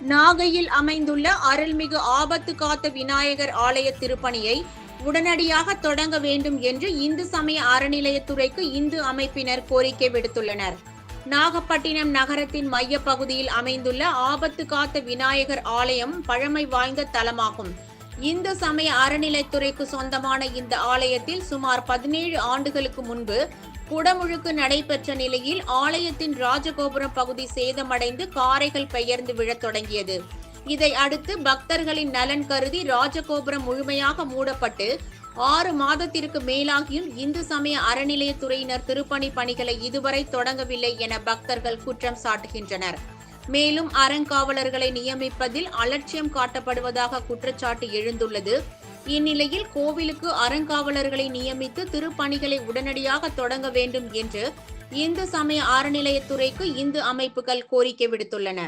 நாகையில் அமைந்துள்ள அருள்மிகு ஆபத்து காத்த விநாயகர் ஆலய திருப்பணியை உடனடியாக தொடங்க வேண்டும் என்று இந்து சமய அறநிலையத்துறைக்கு இந்து அமைப்பினர் கோரிக்கை விடுத்துள்ளனர். நாகப்பட்டினம் நகரத்தின் மைய பகுதியில் அமைந்துள்ள ஆபத்து காத்த விநாயகர் ஆலயம் பழமை வாய்ந்த தலமாகும். இந்து சமய அறநிலைத்துறைக்கு சொந்தமான இந்த ஆலயத்தில் சுமார் 17 ஆண்டுகளுக்கு முன்பு குடமுழுக்கு நடைபெற்ற நிலையில் ஆலயத்தின் ராஜகோபுரம் பகுதி சேதமடைந்து காரைகள் பெயர்ந்து விழத் தொடங்கியது. இதை அடுத்து பக்தர்களின் நலன் கருதி ராஜகோபுரம் முழுமையாக மூடப்பட்டு 6 மாதத்திற்கு மேலாகியும் இந்து சமய அறநிலையத்துறையினர் திருப்பணி பணிகளை இதுவரை தொடங்கவில்லை என பக்தர்கள் குற்றம் சாட்டுகின்றனர். மேலும் அறங்காவலர்களை நியமிப்பதில் அலட்சியம் காட்டப்படுவதாக குற்றச்சாட்டு எழுந்துள்ளது. இந்நிலையில் கோவிலுக்கு அறங்காவலர்களை நியமித்து திருப்பணிகளை உடனடியாக தொடங்க வேண்டும் என்று இந்து சமய அறநிலையத்துறைக்கு இந்து அமைப்புகள் கோரிக்கை விடுத்துள்ளன.